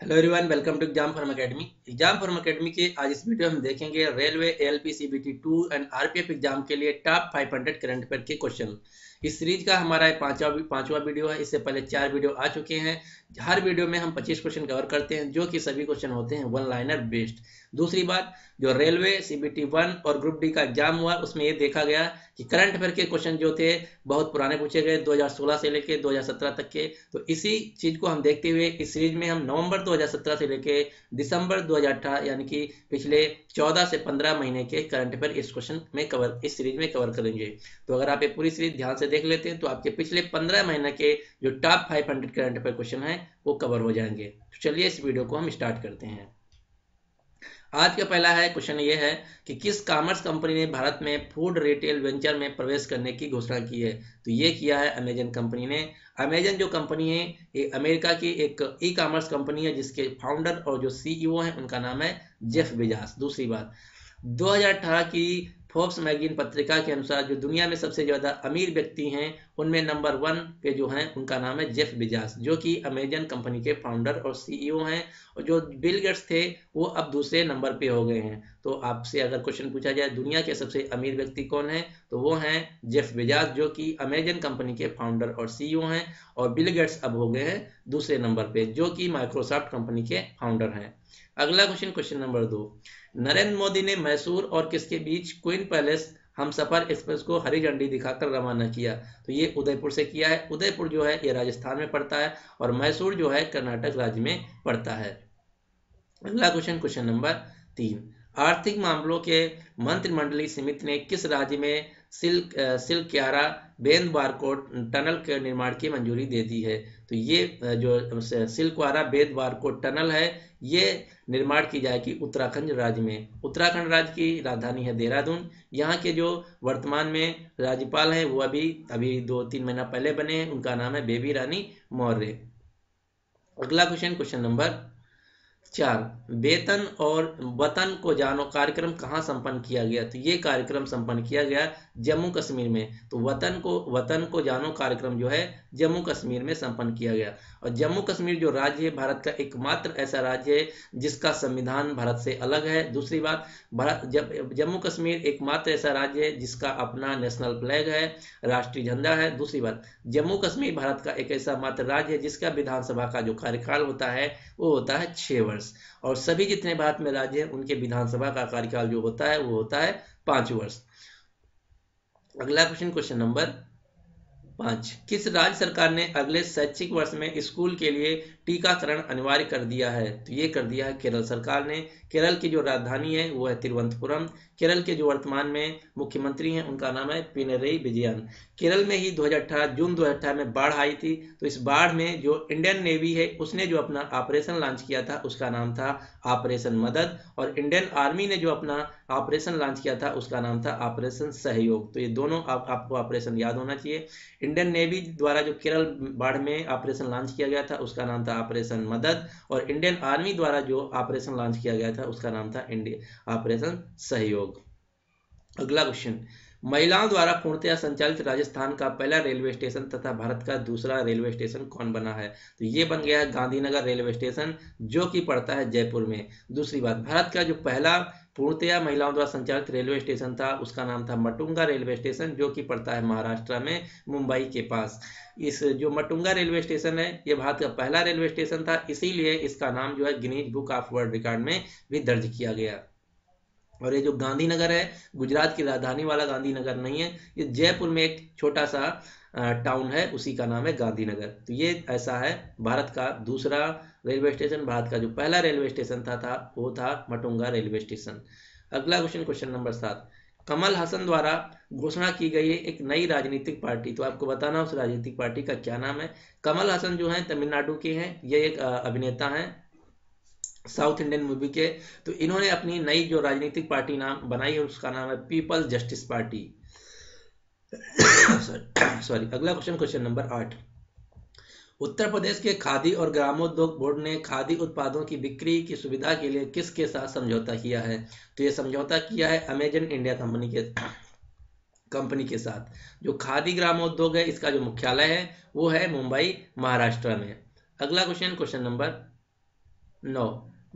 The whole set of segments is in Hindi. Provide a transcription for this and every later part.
Hello everyone, welcome to Exam Form Academy. Exam Form Academy के आज इस वीडियो में हम देखेंगे railway ALP CBT 2 and RPF exam के लिए टॉप 500 करंट अफेयर के क्वेश्चन। इस सीरीज का हमारा पांचवा वीडियो है। इससे पहले 4 वीडियो आ चुके हैं। हर वीडियो में हम 25 क्वेश्चन कवर करते हैं, जो कि सभी क्वेश्चन होते हैं वन लाइनर बेस्ड। दूसरी बात, जो रेलवे सीबीटी 1 और ग्रुप डी का एग्जाम हुआ उसमें ये देखा गया कि करंट अफेयर के क्वेश्चन जो थे बहुत पुराने पूछे गए, 2016 से लेकर 2017 तक के। तो इसी चीज को हम देखते हुए इस सीरीज में हम नवंबर 2017 से लेकर दिसंबर 2018 यानी कि पिछले 14 से 15 महीने के करंट अफेयर इस सीरीज में कवर करेंगे। तो अगर आप ये पूरी सीरीज ध्यान से देख लेते हैं तो आपके पिछले 15 महीने के जो टॉप 500 करंट अफेयर क्वेश्चन है वो कवर हो जाएंगे। तो चलिए इस वीडियो को हम स्टार्ट करते हैं। आज का पहला है क्वेश्चन ये है कि किस कॉमर्स कंपनी ने भारत में फूड रिटेल वेंचर में प्रवेश करने की घोषणा की है। तो ये किया है अमेजन कंपनी ने। अमेजन जो कंपनी है ये अमेरिका की एक ई कॉमर्स कंपनी है, जिसके फाउंडर और जो सीईओ हैं उनका नाम है जेफ बेजोस। दूसरी बात, 2018 की फोर्ब्स मैगजीन पत्रिका के अनुसार जो दुनिया में सबसे ज्यादा अमीर व्यक्ति हैं उनमें नंबर 1 पे जो हैं उनका नाम है जेफ बेजोस, जो कि अमेजन कंपनी के फाउंडर और सीईओ हैं। और जो बिल गेट्स थे वो अब दूसरे नंबर पे हो गए हैं। तो आपसे अगर क्वेश्चन पूछा जाए दुनिया के सबसे अमीर व्यक्ति कौन है, तो वो हैं जेफ बेजोस, जो कि अमेजन कंपनी के फाउंडर और सीईओ हैं। और बिल गेट्स अब हो गए हैं दूसरे नंबर पे, जो कि माइक्रोसॉफ्ट कंपनी के फाउंडर हैं। अगला question, question number 2, Narendra Modi ने मैसूर और किसके बीच क्वीन पैलेस हमसफर एक्सप्रेस को हरी झंडी दिखाकर रवाना किया। तो ये उदयपुर से किया है। उदयपुर जो है ये राजस्थान में पड़ता है और मैसूर जो है कर्नाटक राज्य में पड़ता है। अगला क्वेश्चन, क्वेश्चन नंबर 3, आर्थिक मामलों के मंत्रिमंडलीय समिति ने किस राज्य में सिल्क्यारा बेंद बारकोट टनल के निर्माण की मंजूरी दे दी है। तो ये जो सिल्क्वारा बेंद बारकोट टनल है ये निर्माण की जाएगी उत्तराखंड राज्य में। उत्तराखंड राज्य की राजधानी है देहरादून। यहाँ के जो वर्तमान में राज्यपाल हैं वो अभी 2-3 महीना पहले बने हैं, उनका नाम है बेबी रानी मौर्य। अगला क्वेश्चन, क्वेश्चन नंबर 4, वेतन और वतन को जानो कार्यक्रम कहाँ संपन्न किया गया। तो ये कार्यक्रम संपन्न किया गया जम्मू कश्मीर में। तो वतन को जानो कार्यक्रम जो है जम्मू कश्मीर में संपन्न किया गया। और जम्मू कश्मीर जो राज्य है भारत का एकमात्र ऐसा राज्य है जिसका संविधान भारत से अलग है। दूसरी बात, जम्मू कश्मीर एकमात्र ऐसा राज्य है जिसका अपना नेशनल फ्लैग है, राष्ट्रीय झंडा है। दूसरी बात, जम्मू कश्मीर भारत का एक ऐसा मात्र राज्य है जिसका विधानसभा का जो कार्यकाल होता है वो होता है 6 वर्ष। और सभी जितने भारत में राज्य हैं उनके विधानसभा का कार्यकाल जो होता है वो होता है 5 वर्ष। अगला क्वेश्चन, क्वेश्चन नंबर 5, किस राज्य सरकार ने अगले शैक्षिक वर्ष में स्कूल के लिए टीकाकरण अनिवार्य कर दिया है। तो ये कर दिया है केरल सरकार ने। केरल की जो राजधानी है वो है तिरुवनंतपुरम। केरल के जो वर्तमान में मुख्यमंत्री हैं उनका नाम है पिनरई विजयन। केरल में ही जून 2018 में बाढ़ आई थी। तो इस बाढ़ में जो इंडियन नेवी है उसने जो अपना ऑपरेशन लॉन्च किया था उसका नाम था ऑपरेशन मदद। और इंडियन आर्मी ने जो अपना ऑपरेशन लॉन्च किया था उसका नाम था ऑपरेशन सहयोग। तो ये दोनों आपको ऑपरेशन याद होना चाहिए। इंडियन नेवी द्वारा जो केरल बाढ़ में ऑपरेशन लॉन्च किया गया था उसका नाम था ऑपरेशन मदद। और इंडियन आर्मी द्वारा जो ऑपरेशन लॉन्च किया गया था उसका नाम था ऑपरेशन सहयोग। अगला क्वेश्चन, महिलाओं द्वारा पूर्णतया संचालित राजस्थान का पहला रेलवे स्टेशन तथा भारत का दूसरा रेलवे स्टेशन कौन बना है। तो ये बन गया है गांधीनगर रेलवे स्टेशन, जो कि पड़ता है जयपुर में। दूसरी बात, भारत का जो पहला पूर्णतया महिलाओं द्वारा संचालित रेलवे स्टेशन था उसका नाम था मटुंगा रेलवे स्टेशन, जो कि पड़ता है महाराष्ट्र में मुंबई के पास। इस जो मटुंगा रेलवे स्टेशन है ये भारत का पहला रेलवे स्टेशन था, इसीलिए इसका नाम जो है Guinness book of world record में भी दर्ज किया गया। और ये जो गांधीनगर है गुजरात की राजधानी वाला गांधीनगर नहीं है, ये जयपुर में एक छोटा सा टाउन है, उसी का नाम है गांधीनगर। तो ये ऐसा है भारत का दूसरा रेलवे स्टेशन। भारत का जो पहला रेलवे स्टेशन था वो था मटुंगा रेलवे स्टेशन। अगला question, question number 7, Kamal Haasan द्वारा घोषणा की गई है एक नई राजनीतिक पार्टी। तो आपको बताना उस राजनीतिक पार्टी का क्या नाम है। कमल हसन जो है तमिलनाडु के हैं, ये एक अभिनेता हैं साउथ इंडियन मूवी के। तो इन्होंने अपनी नई जो राजनीतिक पार्टी नाम बनाई है उसका नाम है पीपल्स जस्टिस पार्टी। सॉरी। अगला question, question number 8, Uttar Pradesh के खादी और ग्रामोद्योग बोर्ड ने खादी उत्पादों की बिक्री की सुविधा के लिए किसके साथ समझौता किया है। तो ये समझौता किया है अमेजन इंडिया कंपनी के साथ। जो खादी ग्रामोद्योग है इसका जो मुख्यालय है वो है मुंबई महाराष्ट्र में। अगला क्वेश्चन, क्वेश्चन नंबर 9,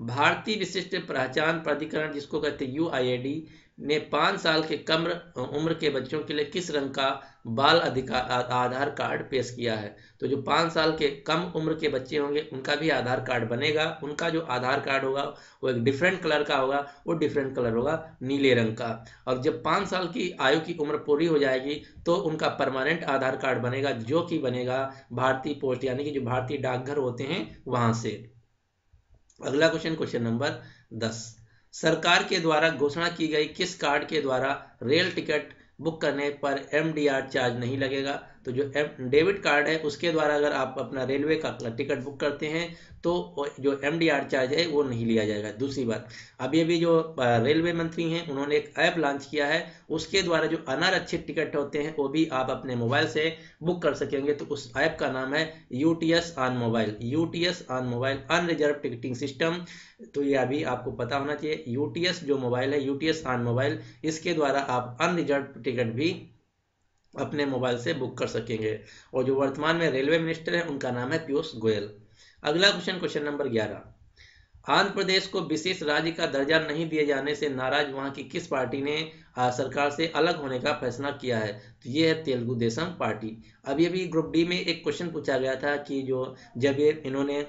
भारतीय विशिष्ट पहचान प्राधिकरण जिसको कहते हैं UID ने 5 साल के कम उम्र के बच्चों के लिए किस रंग का बाल अधिकार आधार कार्ड पेश किया है? तो जो 5 साल के कम उम्र के बच्चे होंगे उनका भी आधार कार्ड बनेगा। उनका जो आधार कार्ड होगा वो एक डिफरेंट कलर का होगा, वो डिफरेंट कलर होगा नीले रंग का। और जब 5 साल की आयु की उम्र पूरी हो जाएगी तो उनका परमानेंट आधार कार्ड बनेगा, जो कि बनेगा भारतीय पोस्ट यानी कि जो भारतीय डाकघर होते हैं वहां से। अगला क्वेश्चन, क्वेश्चन नंबर 10, सरकार के द्वारा घोषणा की गई किस कार्ड के द्वारा रेल टिकट बुक करने पर MDR चार्ज नहीं लगेगा? तो जो डेबिट कार्ड है उसके द्वारा अगर आप अपना रेलवे का टिकट बुक करते हैं तो जो MDR चार्ज है वो नहीं लिया जाएगा। दूसरी बात, अभी जो रेलवे मंत्री हैं उन्होंने एक ऐप लॉन्च किया है, उसके द्वारा जो अनारक्षित टिकट होते हैं वो भी आप अपने मोबाइल से बुक कर सकेंगे। तो उस ऐप का नाम है UTS on mobile, UTS on mobile unreserve ticketing system. तो ये अभी आपको पता होना चाहिए, UTS जो मोबाइल है, UTS ऑन मोबाइल, इसके द्वारा आप अनरिजर्व टिकट भी अपने मोबाइल से बुक कर सकेंगे। और जो वर्तमान में रेलवे मिनिस्टर है उनका नाम है पीयूष गोयल। अगला question, question number 11, Andhra Pradesh को विशेष राज्य का दर्जा नहीं दिए जाने से नाराज वहां की किस पार्टी ने सरकार से अलग होने का फैसला किया है? तो ये है तेलुगु देशम पार्टी। अभी ग्रुप डी में एक क्वेश्चन पूछा गया था कि जो जब ये इन्होंने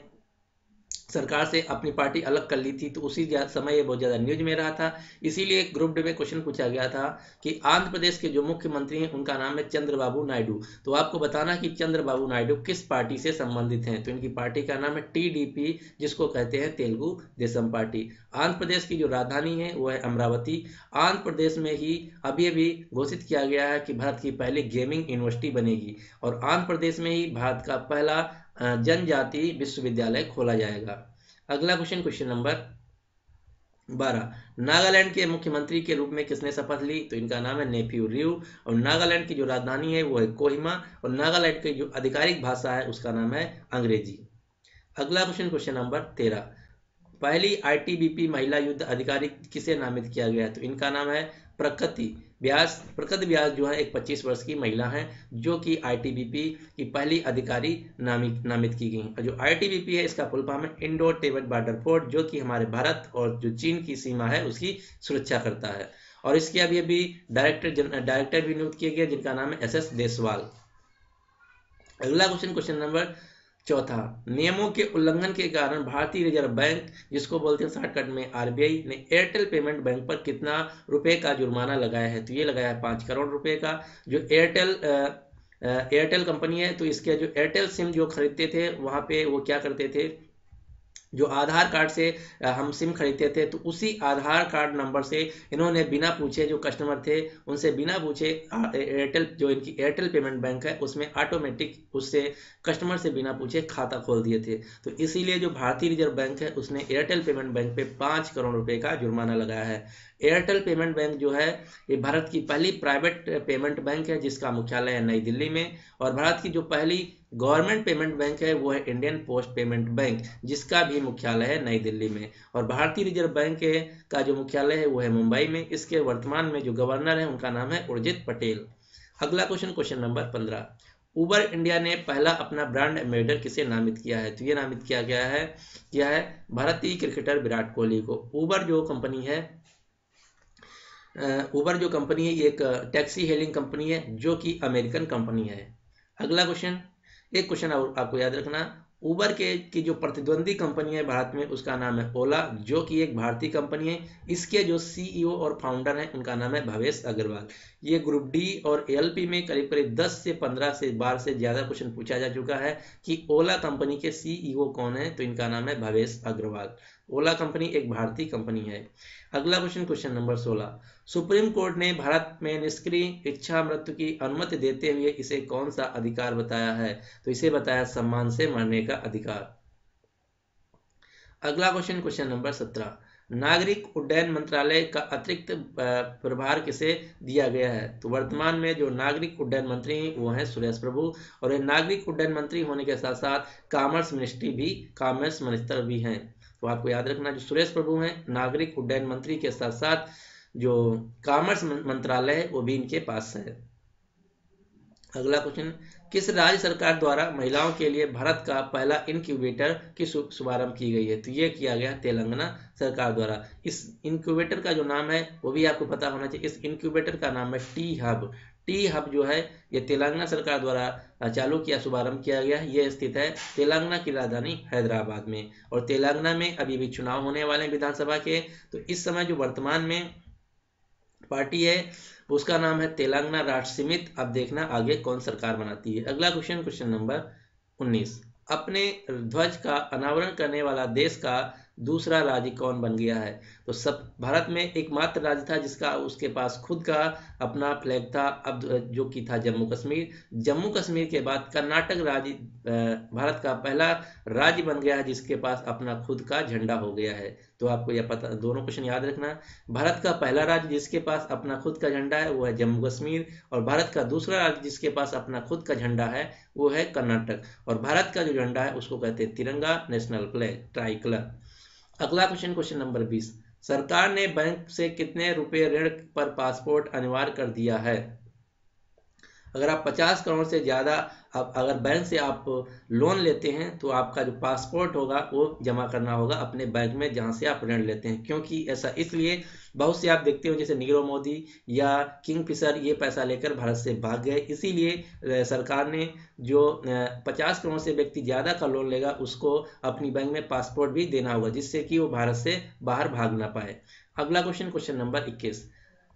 सरकार से अपनी पार्टी अलग कर ली थी तो उसी समय ये बहुत ज्यादा न्यूज में रहा था, इसीलिए ग्रुप डी में क्वेश्चन पूछा गया था कि आंध्र प्रदेश के जो मुख्यमंत्री हैं उनका नाम है चंद्रबाबू नायडू। तो आपको बताना कि चंद्रबाबू नायडू किस पार्टी से संबंधित हैं? तो इनकी पार्टी का नाम है TDP, जिसको कहते हैं तेलुगु देशम पार्टी। आंध्र प्रदेश की जो राजधानी है वो है अमरावती। आंध्र प्रदेश में ही अभी घोषित किया गया है कि भारत की पहली गेमिंग यूनिवर्सिटी बनेगी और आंध्र प्रदेश में ही भारत का पहला जनजाति विश्वविद्यालय खोला जाएगा। अगला क्वेश्चन, क्वेश्चन नंबर 12, नागालैंड के मुख्यमंत्री के रूप में किसने शपथ ली? तो इनका नाम है नेफ्यू रियो और नागालैंड की जो राजधानी है वो है कोहिमा और नागालैंड की जो आधिकारिक भाषा है उसका नाम है अंग्रेजी। अगला क्वेश्चन, क्वेश्चन नंबर 13, पहली ITBP महिला युद्ध अधिकारी किसे नामित किया गया? तो इनका नाम है प्रकृति व्यास। प्रकृति व्यास जो है एक 25 वर्ष की महिला है जो कि ITBP की पहली अधिकारी नामित की गई। जो ITBP है इसका फुल फॉर्म है इंडो तिब्बत बॉर्डर फोर्स, जो कि हमारे भारत और जो चीन की सीमा है उसकी सुरक्षा करता है। और इसके अभी डायरेक्टर भी नियुक्त किए गए जिनका नाम है SS देसवाल। अगला क्वेश्चन, क्वेश्चन नंबर 14, नियमों के उल्लंघन के कारण भारतीय रिजर्व बैंक जिसको बोलते हैं शॉर्टकट में RBI ने एयरटेल पेमेंट बैंक पर कितना रुपए का जुर्माना लगाया है? तो ये लगाया है 5 करोड़ रुपए का। जो एयरटेल कंपनी है तो इसके जो एयरटेल सिम जो खरीदते थे वहां पे वो क्या करते थे, जो आधार कार्ड से हम सिम खरीदते थे तो उसी आधार कार्ड नंबर से इन्होंने बिना पूछे, जो कस्टमर थे उनसे बिना पूछे एयरटेल जो इनकी एयरटेल पेमेंट बैंक है उसमें ऑटोमेटिक उससे कस्टमर से बिना पूछे खाता खोल दिए थे। तो इसीलिए जो भारतीय रिजर्व बैंक है उसने एयरटेल पेमेंट बैंक पे 5 करोड़ रुपए का जुर्माना लगाया है। एयरटेल पेमेंट बैंक जो है ये भारत की पहली प्राइवेट पेमेंट बैंक है जिसका मुख्यालय है नई दिल्ली में। और भारत की जो पहली गवर्नमेंट पेमेंट बैंक है वो है इंडियन पोस्ट पेमेंट बैंक जिसका भी मुख्यालय है नई दिल्ली में। और भारतीय रिजर्व बैंक का जो मुख्यालय है वो है मुंबई में। इसके वर्तमान में जो गवर्नर है उनका नाम है उर्जित पटेल। अगला क्वेश्चन, क्वेश्चन नंबर 15, उबर इंडिया ने पहला अपना ब्रांड एम्बेसडर किसे नामित किया है? तो ये नामित किया है भारतीय क्रिकेटर विराट कोहली को। उबर जो कंपनी है ये एक टैक्सी हेलिंग कंपनी है जो कि अमेरिकन कंपनी है। अगला क्वेश्चन, एक क्वेश्चन आपको याद रखना, उबर की जो प्रतिद्वंदी कंपनी है भारत में उसका नाम है ओला जो कि एक भारतीय कंपनी है। इसके जो CEO और फाउंडर हैं उनका नाम है भवेश अग्रवाल। ये ग्रुप डी और ALP में करीब करीब 10 से 15 से 12 से ज्यादा क्वेश्चन पूछा जा चुका है कि ओला कंपनी के CEO कौन है? तो इनका नाम है भवेश अग्रवाल। ओला कंपनी एक भारतीय कंपनी है। अगला question, question number 16, supreme court ने भारत में निष्क्रिय इच्छा मृत्यु की अनुमति देते हुए इसे कौन सा अधिकार बताया है? तो इसे बताया सम्मान से मरने का अधिकार। अगला क्वेश्चन, क्वेश्चन नंबर 17, नागरिक उड्डयन मंत्रालय का अतिरिक्त प्रभार किसे दिया गया है? तो वर्तमान में जो नागरिक उड्डयन मंत्री हैं वो हैं सुरेश प्रभु। और ये नागरिक उड्डयन मंत्री होने के साथ साथ कॉमर्स मिनिस्टर भी हैं। तो आपको याद रखना जो सुरेश प्रभु हैं नागरिक उड्डयन मंत्री के साथ साथ जो कॉमर्स मंत्रालय है वो भी इनके पास है। अगला क्वेश्चन, किस राज्य सरकार द्वारा महिलाओं के लिए भारत का पहला इनक्यूबेटर की शुभारंभ की गई है? तो ये किया गया तेलंगाना सरकार द्वारा। इस इनक्यूबेटर का जो नाम है वो भी आपको पता होना चाहिए। इस इनक्यूबेटर का नाम है टी हब। टी हब जो है ये तेलंगाना सरकार द्वारा चालू किया, शुभारंभ किया गया। ये स्थित है तेलंगाना की राजधानी हैदराबाद में। और तेलंगाना में अभी भी चुनाव होने वाले हैं विधानसभा के। तो इस समय जो वर्तमान में पार्टी है उसका नाम है तेलंगाना राष्ट्र समिति। अब देखना आगे कौन सरकार बनाती है। अगला क्वेश्चन, क्वेश्चन नंबर 19, अपने ध्वज का अनावरण करने वाला देश का दूसरा राज्य कौन बन गया है? तो सब भारत में एकमात्र राज्य था जिसका उसके पास खुद का अपना फ्लैग था, अब जो कि था जम्मू कश्मीर। जम्मू कश्मीर के बाद कर्नाटक राज्य भारत का पहला राज्य बन गया है जिसके पास अपना खुद का झंडा हो गया है। तो आपको यह पता, दोनों क्वेश्चन याद रखना। भारत का पहला राज्य जिसके पास अपना खुद का झंडा है वो है जम्मू कश्मीर, और भारत का दूसरा राज्य जिसके पास अपना खुद का झंडा है वो है कर्नाटक। और भारत का जो झंडा है उसको कहते हैं तिरंगा, नेशनल फ्लैग, ट्राई कलर। अगला क्वेश्चन, क्वेश्चन नंबर 20, सरकार ने बैंक से कितने रुपए ऋण पर पासपोर्ट अनिवार्य कर दिया है? अगर आप 50 करोड़ से ज़्यादा अगर बैंक से आप लोन लेते हैं तो आपका जो पासपोर्ट होगा वो जमा करना होगा अपने बैंक में जहां से आप ऋण लेते हैं। क्योंकि ऐसा इसलिए, बहुत से आप देखते हो जैसे नीरव मोदी या किंगफिशर ये पैसा लेकर भारत से भाग गए, इसीलिए सरकार ने जो 50 करोड़ से व्यक्ति ज़्यादा का लोन लेगा उसको अपनी बैंक में पासपोर्ट भी देना होगा जिससे कि वो भारत से बाहर भाग ना पाए। अगला क्वेश्चन, क्वेश्चन नंबर 21,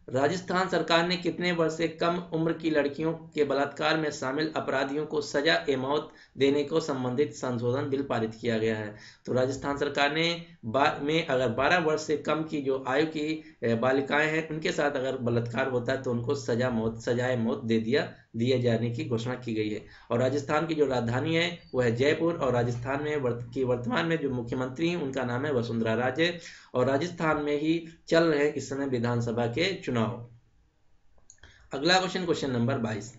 राजस्थान सरकार ने कितने वर्ष से कम उम्र की लड़कियों के बलात्कार में शामिल अपराधियों को सजा ए मौत देने को संबंधित संशोधन बिल पारित किया गया है? तो राजस्थान सरकार ने में अगर 12 वर्ष से कम की जो आयु की बालिकाएं हैं उनके साथ अगर बलात्कार होता है तो उनको सजाए मौत दिए जाने की घोषणा की गई है। और राजस्थान की जो राजधानी है वो है जयपुर, और राजस्थान में वर्तमान में जो मुख्यमंत्री हैं उनका नाम है वसुंधरा राजे, और राजस्थान में ही चल रहे हैं इस समय विधानसभा के चुनाव। अगला क्वेश्चन, क्वेश्चन नंबर 22,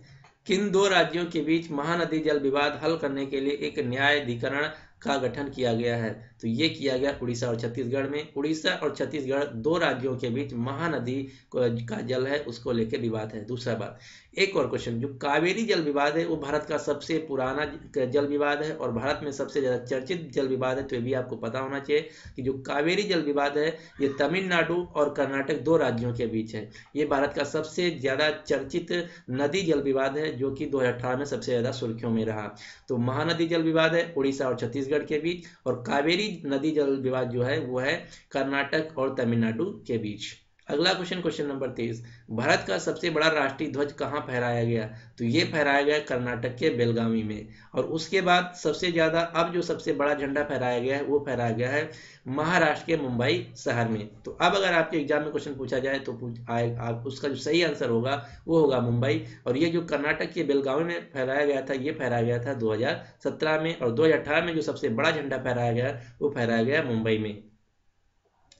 किन दो राज्यों के बीच महानदी जल विवाद हल करने के लिए एक न्यायाधिकरण का गठन किया गया है? तो ये किया गया उड़ीसा और छत्तीसगढ़ में। उड़ीसा और छत्तीसगढ़ दो राज्यों के बीच महानदी का जल है उसको लेकर विवाद है। दूसरा बात, एक और क्वेश्चन, जो कावेरी जल विवाद है वो भारत का सबसे पुराना जल विवाद है और भारत में सबसे ज्यादा चर्चित जल विवाद है। तो ये भी आपको पता होना चाहिए कि जो कावेरी जल विवाद है ये तमिलनाडु और कर्नाटक दो राज्यों के बीच है। ये भारत का सबसे ज्यादा चर्चित नदी जल विवाद है जो कि 2018 में सबसे ज्यादा सुर्खियों में रहा। तो महानदी जल विवाद है उड़ीसा और छत्तीसगढ़ के बीच, और कावेरी नदी जल विवाद जो है वो है कर्नाटक और तमिलनाडु के बीच। अगला क्वेश्चन, क्वेश्चन नंबर 23, भारत का सबसे बड़ा राष्ट्रीय ध्वज कहाँ फहराया गया? तो ये फहराया गया कर्नाटक के बेलगावी में। और उसके बाद सबसे ज्यादा अब जो सबसे बड़ा झंडा फहराया गया है वो फहराया गया है महाराष्ट्र के मुंबई शहर में। तो अब अगर आपके एग्जाम में क्वेश्चन पूछा जाए तो उसका जो सही आंसर होगा वो होगा मुंबई। और ये जो कर्नाटक के बेलगावी में फहराया गया था ये फहराया गया था 2017 में, और 2018 में जो सबसे बड़ा झंडा फहराया गया वो फहराया गया मुंबई में।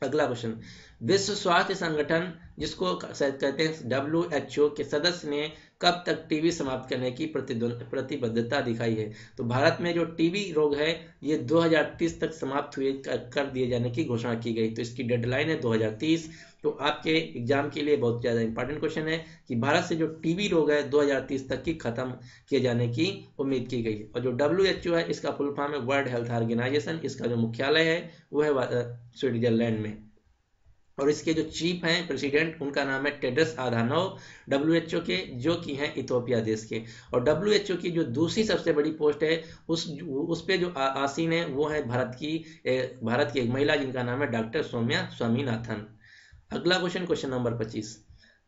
अगला क्वेश्चन, विश्व स्वास्थ्य संगठन जिसको कहते हैं WHO के सदस्य ने कब तक टीबी समाप्त करने की प्रतिबद्धता दिखाई है? तो भारत में जो टीबी रोग है ये 2030 तक समाप्त हुए कर दिए जाने की घोषणा की गई। तो इसकी डेडलाइन है 2030। तो आपके एग्जाम के लिए बहुत ज़्यादा इंपॉर्टेंट क्वेश्चन है कि भारत से जो टीबी रोग है 2030 तक की खत्म किए जाने की उम्मीद की गई। और जो WHO है इसका फुल फॉर्म है वर्ल्ड हेल्थ ऑर्गेनाइजेशन, इसका जो मुख्यालय है वो है स्विट्जरलैंड में। और इसके जो चीफ हैं प्रेसिडेंट उनका नाम है टेड्रस अधानोम WHO के, जो कि हैं इथियोपिया देश के। और WHO की जो दूसरी सबसे बड़ी पोस्ट है उस पे जो आसीन है वो है भारत की एक महिला जिनका नाम है डॉक्टर सौम्या स्वामीनाथन। अगला question, question number 25,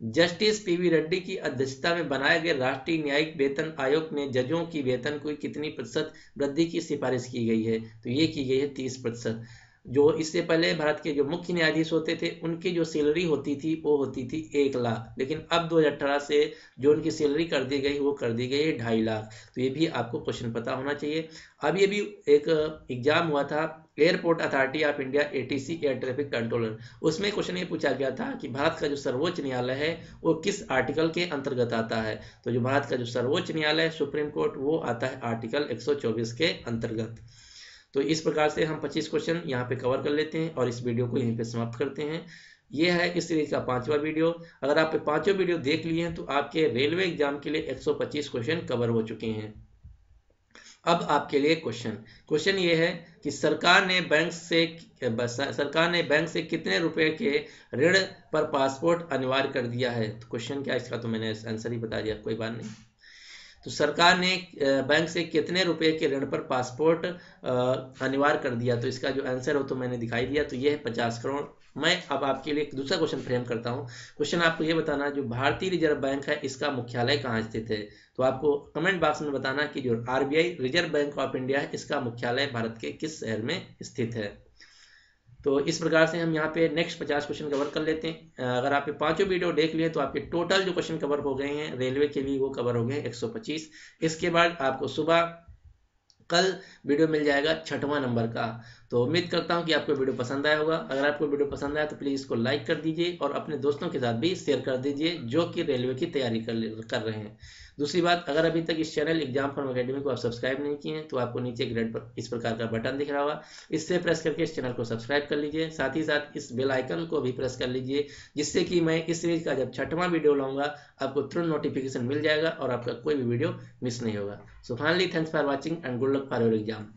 justice PV Reddy की अध्यक्षता में बनाए गए राष्ट्रीय न्यायिक वेतन आयोग ने जजों की वेतन को कितनी प्रतिशत वृद्धि की सिफारिश की गई है? तो ये की गई है 30%। जो इससे पहले भारत के जो मुख्य न्यायाधीश होते थे उनकी जो सैलरी होती थी वो होती थी 1 लाख, लेकिन अब 2018 से जो उनकी सैलरी कर दी गई वो कर दी गई है 2.5 लाख। तो ये भी आपको क्वेश्चन पता होना चाहिए। अब ये भी एक एग्जाम हुआ था airport authority of India ATC air traffic controller, उसमें क्वेश्चन ये पूछा गया था कि भारत का जो सर्वोच्च न्यायालय है वो किस आर्टिकल के अंतर्गत आता है? तो जो भारत का जो सर्वोच्च न्यायालय सुप्रीम कोर्ट वो आता है आर्टिकल 124 के अंतर्गत। तो इस प्रकार से हम 25 क्वेश्चन यहाँ पे कवर कर लेते हैं और इस वीडियो को यहीं पे समाप्त करते हैं। ये है इस सीरीज का 5वां वीडियो। अगर आप 5 वीडियो देख लिए हैं तो आपके रेलवे एग्जाम के लिए 125 क्वेश्चन कवर हो चुके हैं। अब आपके लिए क्वेश्चन ये है कि सरकार ने बैंक से कितने रुपए के ऋण पर पासपोर्ट अनिवार्य कर दिया है। तो क्वेश्चन क्या है इसका, तो मैंने आंसर ही बता दिया, कोई बात नहीं। तो सरकार ने बैंक से कितने रुपए के ऋण पर पासपोर्ट अनिवार्य कर दिया, तो इसका जो आंसर हो तो मैंने दिखाई दिया, तो ये है 50 करोड़। मैं अब आपके लिए एक दूसरा क्वेश्चन फ्रेम करता हूँ। क्वेश्चन आपको ये बताना, जो भारतीय रिजर्व बैंक है इसका मुख्यालय कहाँ स्थित है। तो आपको कमेंट बॉक्स में बताना कि जो RBI reserve bank of India है इसका मुख्यालय भारत के किस शहर में स्थित है। तो इस प्रकार से हम यहाँ पे नेक्स्ट 50 क्वेश्चन कवर कर लेते हैं। अगर आप 5 वीडियो देख लिए तो आपके टोटल जो क्वेश्चन कवर हो गए हैं रेलवे के लिए वो कवर हो गए 125। इसके बाद आपको सुबह कल वीडियो मिल जाएगा 6वां नंबर का। तो उम्मीद करता हूँ कि आपको वीडियो पसंद आया होगा। अगर आपको वीडियो पसंद आया तो प्लीज़ इसको लाइक कर दीजिए और अपने दोस्तों के साथ भी शेयर कर दीजिए जो कि रेलवे की तैयारी कर रहे हैं। दूसरी बात, अगर अभी तक इस चैनल एग्जाम फॉर्म अकेडमी को आप सब्सक्राइब नहीं किए हैं तो आपको नीचे एक रेड पर इस प्रकार का बटन दिख रहा होगा, इससे प्रेस करके इस चैनल को सब्सक्राइब कर लीजिए। साथ ही साथ इस बेल आइकन को भी प्रेस कर लीजिए, जिससे कि मैं इस सीरीज का जब 6वां वीडियो लाऊंगा आपको तुरंत नोटिफिकेशन मिल जाएगा और आपका कोई भी वीडियो मिस नहीं होगा। So finally thanks for watching and good luck for your exam.